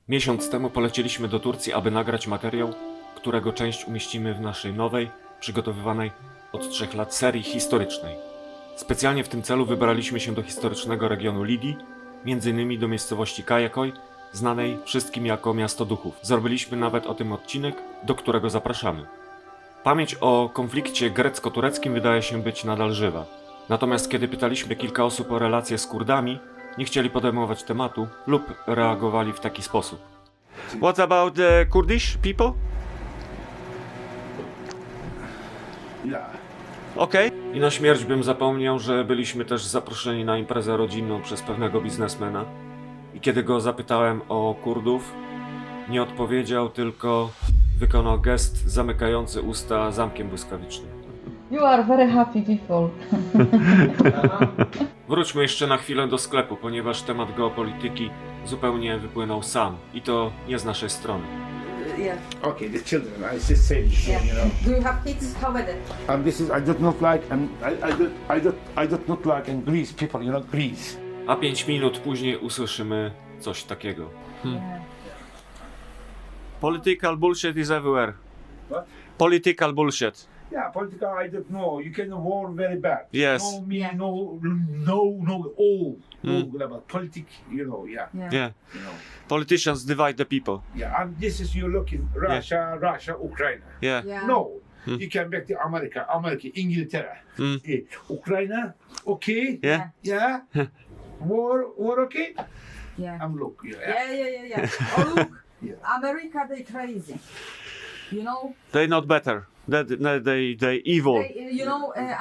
Miesiąc temu polecieliśmy do Turcji, aby nagrać materiał, którego część umieścimy w naszej nowej, przygotowywanej od 3 lat serii historycznej. Specjalnie w tym celu wybraliśmy się do historycznego regionu Lidii, m.in. do miejscowości Kajakoj, znanej wszystkim jako Miasto Duchów. Zrobiliśmy nawet o tym odcinek, do którego zapraszamy. Pamięć o konflikcie grecko-tureckim wydaje się być nadal żywa. Natomiast kiedy pytaliśmy kilka osób o relacje z Kurdami, nie chcieli podejmować tematu lub reagowali w taki sposób. What about the Kurdish people? Yeah. Okej. I na śmierć bym zapomniał, że byliśmy też zaproszeni na imprezę rodzinną przez pewnego biznesmena. I kiedy go zapytałem o Kurdów, nie odpowiedział, tylko wykonał gest zamykający usta zamkiem błyskawicznym. You are very happy people. Wróćmy jeszcze na chwilę do sklepu, ponieważ temat geopolityki zupełnie wypłynął sam. I to nie z naszej strony. Yeah. Okay, the children. I just say this, Yeah. you know. Do you have kids? How many? This is I do not like I do not like in Greece people, you know, Greece. A 5 minut później usłyszymy coś takiego. Political bullshit is everywhere. What? Political bullshit. Yeah, political I don't know. You can war very bad. Yes. No me, Yeah. no all about politics, you know, yeah. Yeah. Yeah. You know. Politicians divide the people. Yeah, and this is you look in Russia, Ukraine. Yeah. Yeah. No. You can back to America, İngiltere. Ukraine, okay? Yeah. Yeah. War okay? Yeah. I'm look, yeah. Yeah. Oh look, Yeah. America they crazy. You know, They not better. They evil. they,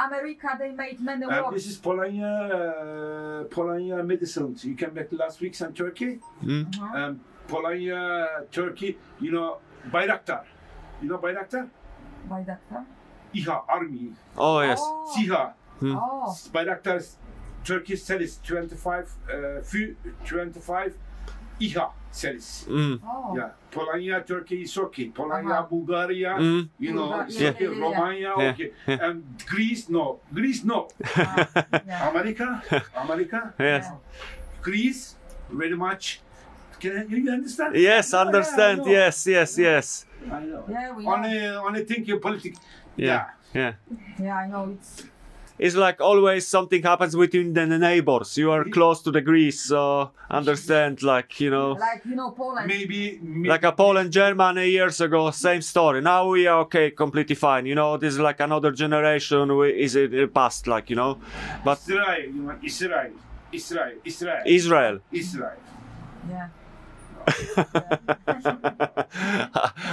America they made many wars. This is Polonia medicine. You came back last week from Turkey. Polonia, Turkey, you know, Bayraktar. You know Bayraktar? Bayraktar. İHA, Army. Oh yes. Oh. SİHA. Oh. Bayraktar, Turkey series 25 İHA series. Oh. Yeah, Polonia, Turkey is okay. Polonia, Bulgaria, you know, Bulgaria, it's yeah, okay. yeah. Romania, Yeah, okay. yeah. And Greece, no. Yeah. America, Yes. Greece, very much. Can you understand? Yes, Yeah, understand. I know. Yes. I know. Yeah, we know. Only think your politics. Yeah. Yeah. Yeah, I know It's like always something happens between the neighbors. You are close to the Greece, so understand, Poland. Maybe like a Poland, Germany years ago, same story. Now we are okay, completely fine. This is like another generation is in the past, But Israel, you know, Israel. Israel. Yeah.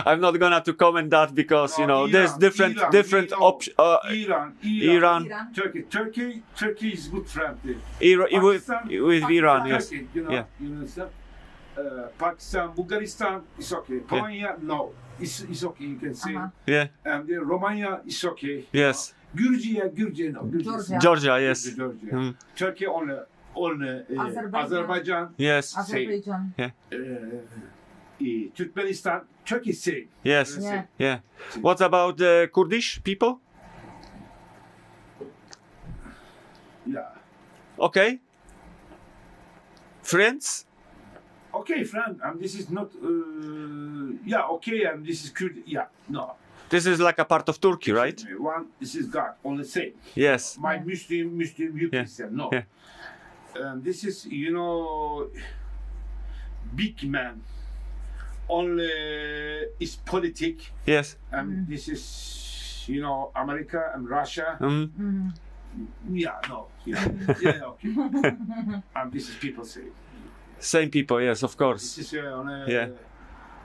I'm not gonna to comment that because No, there's Iran, different you know, options. Iran. Iran. Turkey is good friend. With Pakistan, Iran, yes. Turkey, you know, Yeah. you understand? Pakistan, Bulgaristan is okay. Polonia, no, it's okay. You can say. Yeah. And Romania is okay. Yes. Georgia, no. Georgia. Georgia, yes. Georgia. Turkey only Azerbaijan. Yes. Same. Azerbaijan. Turkmenistan, Turkey same. Yes. Yeah. Yeah. What about the Kurdish people? Yeah. Okay. Friends? Okay, friend. This is not. Okay. And this is Kurd. Yeah. No. This is like a part of Turkey, right? One. This is God. Only same. Yes. My Muslim, you Yeah. Christian. No. Yeah. This is, big man. Only is politic. Yes. And this is, America and Russia. Yeah, no. Yeah, okay. And this is people say. Same people, yes, of course. This is Yeah.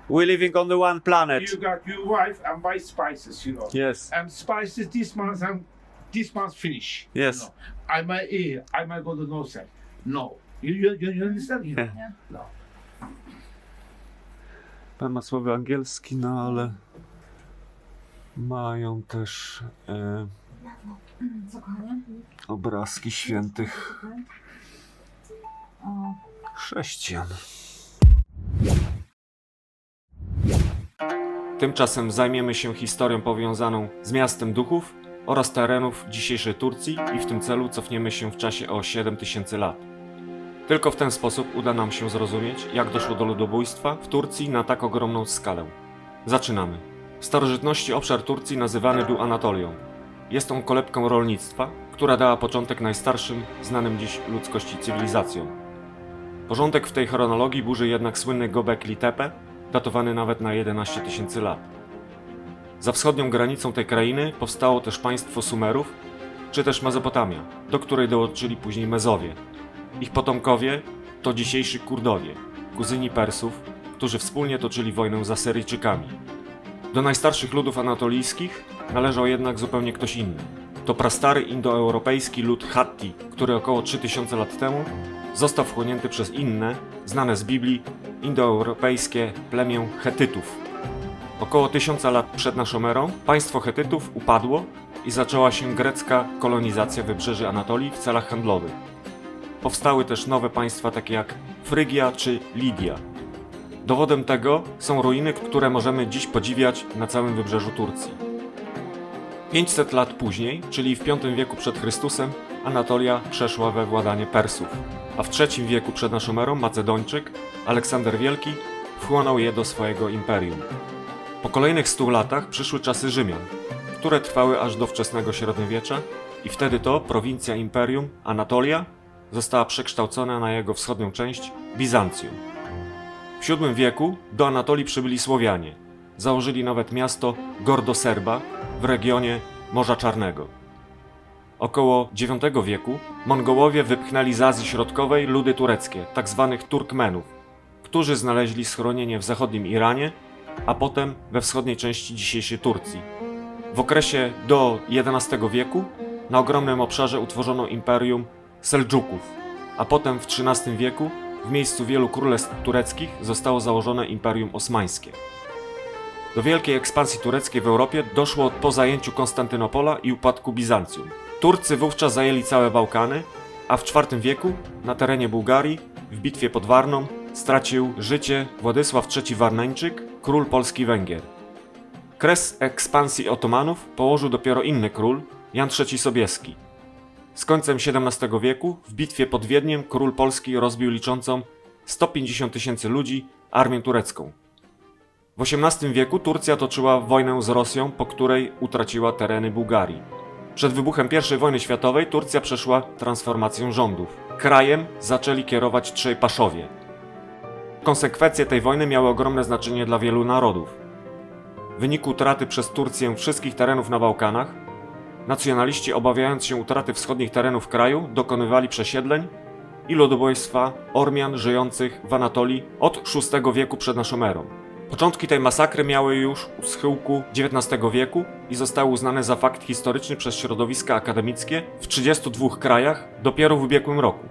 We're living on the one planet. You got your wife and buy spices, Yes. And spices this month and this month finish. Yes. I might go to the north side. No. You understand? Yeah. No. Pan ma słowo angielski, ale mają też Co, kochanie? obrazki świętych O. chrześcijan. Tymczasem zajmiemy się historią powiązaną z miastem duchów oraz terenów dzisiejszej Turcji i w tym celu cofniemy się w czasie o 7000 lat. Tylko w ten sposób uda nam się zrozumieć, jak doszło do ludobójstwa w Turcji na tak ogromną skalę. Zaczynamy. W starożytności obszar Turcji nazywany był Anatolią. Jest on kolebką rolnictwa, która dała początek najstarszym, znanym dziś ludzkości cywilizacjom. Porządek w tej chronologii burzy jednak słynny Göbekli Tepe, datowany nawet na 11 000 lat. Za wschodnią granicą tej krainy powstało też państwo Sumerów, czy też Mezopotamia, do której dołączyli później Mezowie. Ich potomkowie to dzisiejsi Kurdowie, kuzyni Persów, którzy wspólnie toczyli wojnę z Asyryjczykami. Do najstarszych ludów anatolijskich należał jednak zupełnie ktoś inny. To prastary indoeuropejski lud Hatti, który około 3000 lat temu został wchłonięty przez inne, znane z Biblii, indoeuropejskie plemię Chetytów. Około 1000 lat przed naszą erą państwo Chetytów upadło i zaczęła się grecka kolonizacja wybrzeży Anatolii w celach handlowych. Powstały też nowe państwa takie jak Frygia czy Lidia. Dowodem tego są ruiny, które możemy dziś podziwiać na całym wybrzeżu Turcji. 500 lat później, czyli w V wieku przed Chrystusem, Anatolia przeszła we władanie Persów, a w III wieku przed naszą erą Macedończyk, Aleksander Wielki, wchłonął je do swojego imperium. Po kolejnych 100 latach przyszły czasy Rzymian, które trwały aż do wczesnego średniowiecza i wtedy to prowincja imperium Anatolia została przekształcona na jego wschodnią część Bizancjum. W VII wieku do Anatolii przybyli Słowianie. Założyli nawet miasto Gordoserba w regionie Morza Czarnego. Około IX wieku Mongołowie wypchnęli z Azji Środkowej ludy tureckie, tzw. Turkmenów, którzy znaleźli schronienie w zachodnim Iranie, a potem we wschodniej części dzisiejszej Turcji. W okresie do XI wieku na ogromnym obszarze utworzono imperium Seldżuków, a potem w XIII wieku w miejscu wielu królestw tureckich zostało założone Imperium Osmańskie. Do wielkiej ekspansji tureckiej w Europie doszło po zajęciu Konstantynopola i upadku Bizancjum. Turcy wówczas zajęli całe Bałkany, a w IV wieku na terenie Bułgarii w bitwie pod Warną stracił życie Władysław III Warneńczyk, król Polski Węgier. Kres ekspansji Otomanów położył dopiero inny król, Jan III Sobieski. Z końcem XVII wieku w bitwie pod Wiedniem król Polski rozbił liczącą 150 000 ludzi armię turecką. W XVIII wieku Turcja toczyła wojnę z Rosją, po której utraciła tereny Bułgarii. Przed wybuchem I wojny światowej Turcja przeszła transformację rządów. Krajem zaczęli kierować trzej paszowie. Konsekwencje tej wojny miały ogromne znaczenie dla wielu narodów. W wyniku utraty przez Turcję wszystkich terenów na Bałkanach, nacjonaliści, obawiając się utraty wschodnich terenów kraju, dokonywali przesiedleń i ludobójstwa Ormian żyjących w Anatolii od VI wieku przed naszą erą. Początki tej masakry miały już u schyłku XIX wieku i zostały uznane za fakt historyczny przez środowiska akademickie w 32 krajach dopiero w ubiegłym roku.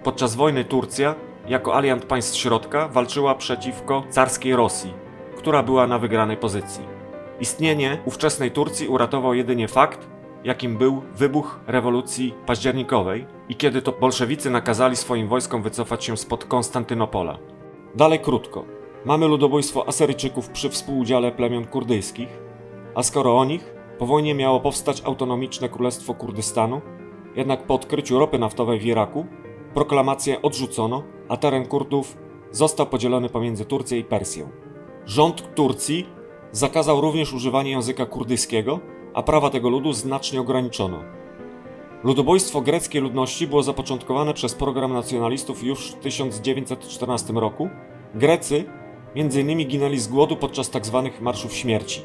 Podczas wojny Turcja, jako aliant państw środka, walczyła przeciwko carskiej Rosji, która była na wygranej pozycji. Istnienie ówczesnej Turcji uratował jedynie fakt, jakim był wybuch rewolucji październikowej i kiedy to bolszewicy nakazali swoim wojskom wycofać się spod Konstantynopola. Dalej krótko. Mamy ludobójstwo Asyryjczyków przy współudziale plemion kurdyjskich, a skoro o nich, po wojnie miało powstać autonomiczne Królestwo Kurdystanu, jednak po odkryciu ropy naftowej w Iraku proklamację odrzucono, a teren Kurdów został podzielony pomiędzy Turcję i Persję. Rząd Turcji zakazał również używania języka kurdyjskiego, a prawa tego ludu znacznie ograniczono. Ludobójstwo greckiej ludności było zapoczątkowane przez program nacjonalistów już w 1914 roku. Grecy m.in. ginęli z głodu podczas tzw. marszów śmierci.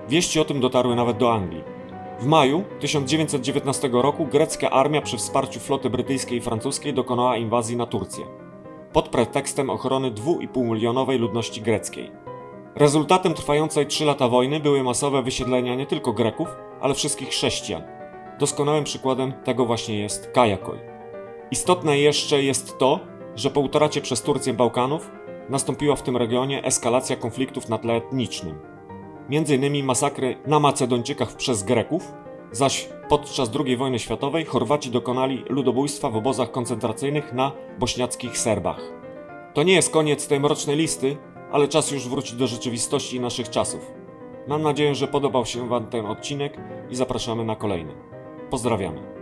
Wieści o tym dotarły nawet do Anglii. W maju 1919 roku grecka armia przy wsparciu floty brytyjskiej i francuskiej dokonała inwazji na Turcję pod pretekstem ochrony 2,5-milionowej ludności greckiej. Rezultatem trwającej 3 lata wojny były masowe wysiedlenia nie tylko Greków, ale wszystkich chrześcijan. Doskonałym przykładem tego właśnie jest Kajakoj. Istotne jeszcze jest to, że po utracie przez Turcję Bałkanów nastąpiła w tym regionie eskalacja konfliktów na tle etnicznym. Między innymi masakry na Macedończykach przez Greków, zaś podczas II wojny światowej Chorwaci dokonali ludobójstwa w obozach koncentracyjnych na bośniackich Serbach. To nie jest koniec tej mrocznej listy, ale czas już wrócić do rzeczywistości i naszych czasów. Mam nadzieję, że podobał się Wam ten odcinek i zapraszamy na kolejny. Pozdrawiamy.